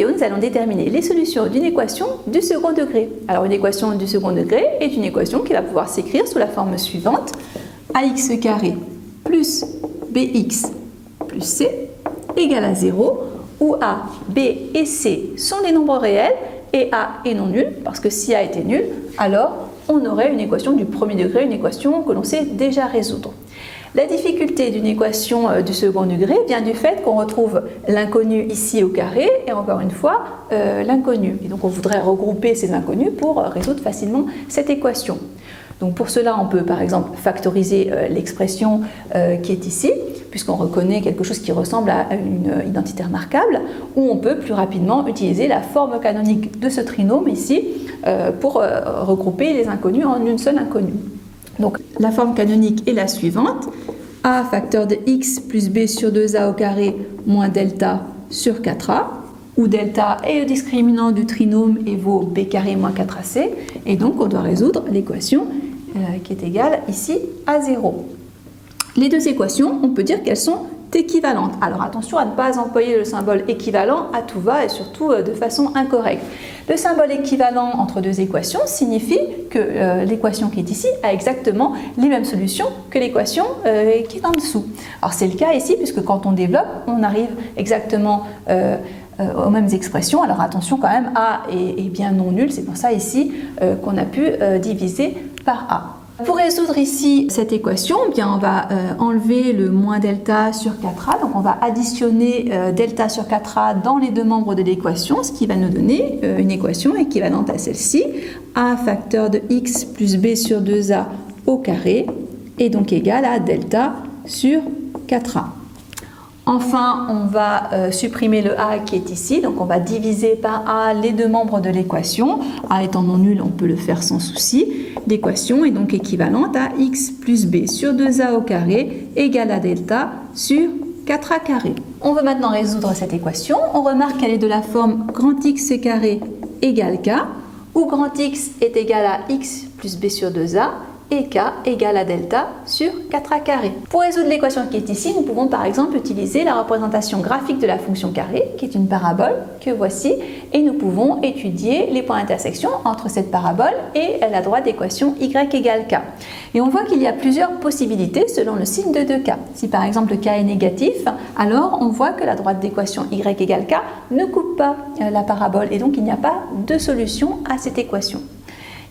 vidéo, nous allons déterminer les solutions d'une équation du second degré. Alors une équation du second degré est une équation qui va pouvoir s'écrire sous la forme suivante: ax carré plus bx plus c égale à 0, où a, b et c sont des nombres réels et a est non nul, parce que si a était nul, alors on aurait une équation du premier degré, une équation que l'on sait déjà résoudre. La difficulté d'une équation du second degré vient du fait qu'on retrouve l'inconnu ici au carré et encore une fois l'inconnu. Et donc on voudrait regrouper ces inconnus pour résoudre facilement cette équation. Donc pour cela, on peut par exemple factoriser l'expression qui est ici, puisqu'on reconnaît quelque chose qui ressemble à une identité remarquable, ou on peut plus rapidement utiliser la forme canonique de ce trinôme ici pour regrouper les inconnus en une seule inconnue. Donc la forme canonique est la suivante: a facteur de x plus b sur 2a au carré moins delta sur 4a, où delta est le discriminant du trinôme et vaut b carré moins 4ac, et donc on doit résoudre l'équation qui est égale ici à 0. Les deux équations, on peut dire qu'elles sont équivalentes. Alors attention à ne pas employer le symbole équivalent à tout va et surtout de façon incorrecte. Le symbole équivalent entre deux équations signifie que l'équation qui est ici a exactement les mêmes solutions que l'équation qui est en dessous. Alors c'est le cas ici puisque quand on développe, on arrive exactement aux mêmes expressions. Alors attention quand même, a est bien non nul, c'est pour ça ici qu'on a pu diviser par a. Pour résoudre ici cette équation, eh bien on va enlever le moins delta sur 4a, donc on va additionner delta sur 4a dans les deux membres de l'équation, ce qui va nous donner une équation équivalente à celle-ci: a facteur de x plus b sur 2a au carré est donc égal à delta sur 4a. Enfin, on va supprimer le a qui est ici, donc on va diviser par a les deux membres de l'équation. A étant non nul, on peut le faire sans souci. L'équation est donc équivalente à x plus b sur 2a au carré égale à delta sur 4a carré. On veut maintenant résoudre cette équation. On remarque qu'elle est de la forme grand x carré égale k, où grand x est égal à x plus b sur 2a, et k égale à delta sur 4a carré. Pour résoudre l'équation qui est ici, nous pouvons par exemple utiliser la représentation graphique de la fonction carré, qui est une parabole que voici, et nous pouvons étudier les points d'intersection entre cette parabole et la droite d'équation y égale k. Et on voit qu'il y a plusieurs possibilités selon le signe de 2k. Si par exemple le k est négatif, alors on voit que la droite d'équation y égale k ne coupe pas la parabole, et donc il n'y a pas de solution à cette équation.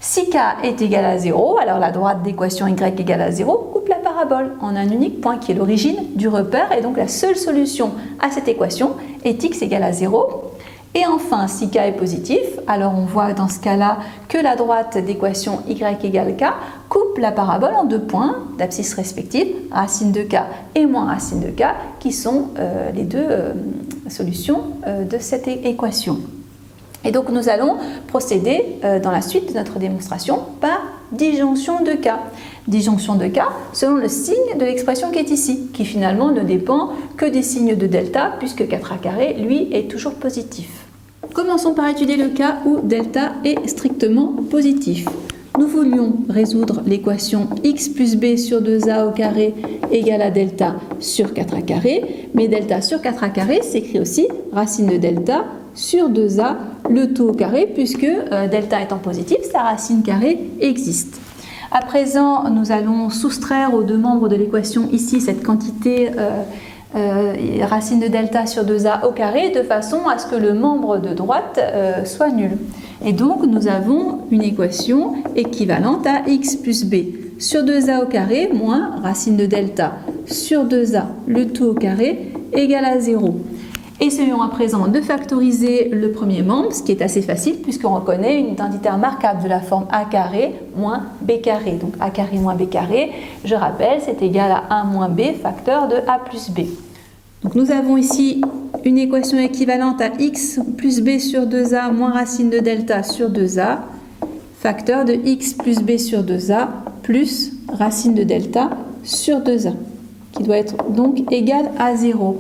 Si k est égal à 0, alors la droite d'équation y égale à 0 coupe la parabole en un unique point qui est l'origine du repère, et donc la seule solution à cette équation est x égale à 0. Et enfin, si k est positif, alors on voit dans ce cas-là que la droite d'équation y égale k coupe la parabole en deux points d'abscisse respective, racine de k et moins racine de k, qui sont les deux solutions de cette équation. Et donc nous allons procéder dans la suite de notre démonstration par disjonction de k. Disjonction de k selon le signe de l'expression qui est ici, qui finalement ne dépend que des signes de delta, puisque 4a carré, lui, est toujours positif. Commençons par étudier le cas où delta est strictement positif. Nous voulions résoudre l'équation x plus b sur 2a au carré égale à delta sur 4a carré, mais delta sur 4a carré s'écrit aussi racine de delta sur 2a, le tout au carré, puisque delta étant positif, sa racine carrée existe. À présent, nous allons soustraire aux deux membres de l'équation ici cette quantité racine de delta sur 2a au carré, de façon à ce que le membre de droite soit nul. Et donc, nous avons une équation équivalente à x plus b sur 2a au carré moins racine de delta sur 2a, le tout au carré, égale à 0. Essayons à présent de factoriser le premier membre, ce qui est assez facile puisqu'on reconnaît une identité remarquable de la forme a carré moins b carré. Donc a carré moins b carré, je rappelle, c'est égal à 1 moins b facteur de a plus b. Donc nous avons ici une équation équivalente à x plus b sur 2a moins racine de delta sur 2a, facteur de x plus b sur 2a plus racine de delta sur 2a, qui doit être donc égal à 0.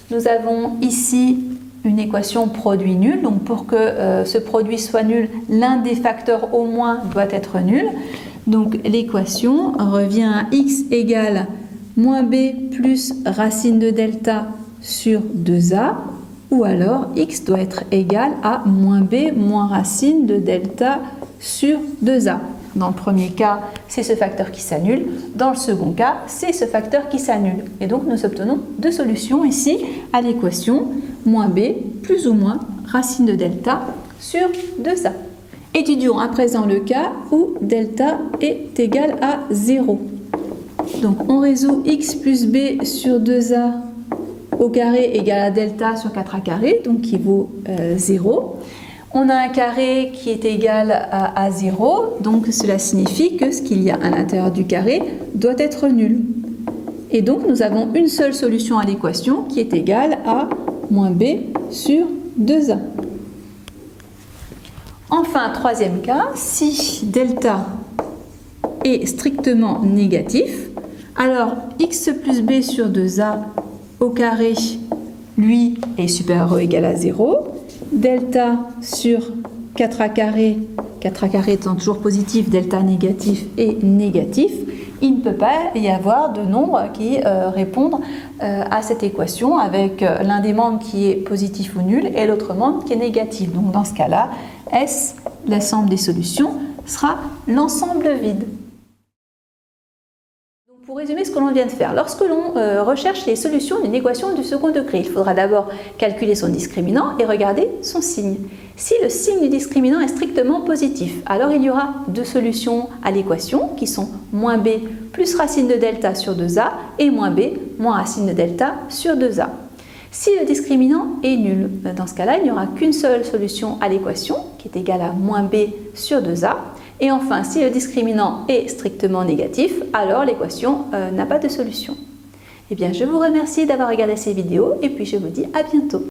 Nous avons ici une équation produit nul, donc pour que ce produit soit nul, l'un des facteurs au moins doit être nul. Donc l'équation revient à x égale moins b plus racine de delta sur 2a ou alors x doit être égal à moins b moins racine de delta sur 2a. Dans le premier cas, c'est ce facteur qui s'annule. Dans le second cas, c'est ce facteur qui s'annule. Et donc, nous obtenons deux solutions ici à l'équation moins b plus ou moins racine de delta sur 2a. Étudions à présent le cas où delta est égal à 0. Donc, on résout x plus b sur 2a au carré égale à delta sur 4a carré, donc qui vaut 0. On a un carré qui est égal à 0, donc cela signifie que ce qu'il y a à l'intérieur du carré doit être nul. Et donc nous avons une seule solution à l'équation qui est égale à moins b sur 2a. Enfin, troisième cas, si delta est strictement négatif, alors x plus b sur 2a au carré, lui, est supérieur ou égal à 0. Delta sur 4a carré étant toujours positif, delta négatif est négatif, il ne peut pas y avoir de nombres qui répondent à cette équation avec l'un des membres qui est positif ou nul et l'autre membre qui est négatif. Donc dans ce cas-là, S, l'ensemble des solutions, sera l'ensemble vide. Pour résumer ce que l'on vient de faire, lorsque l'on recherche les solutions d'une équation du second degré, il faudra d'abord calculer son discriminant et regarder son signe. Si le signe du discriminant est strictement positif, alors il y aura deux solutions à l'équation qui sont moins b plus racine de delta sur 2a et moins b moins racine de delta sur 2a. Si le discriminant est nul, dans ce cas-là, il n'y aura qu'une seule solution à l'équation qui est égale à moins b sur 2a. Et enfin, si le discriminant est strictement négatif, alors l'équation n'a pas de solution. Eh bien, je vous remercie d'avoir regardé ces vidéos et puis je vous dis à bientôt.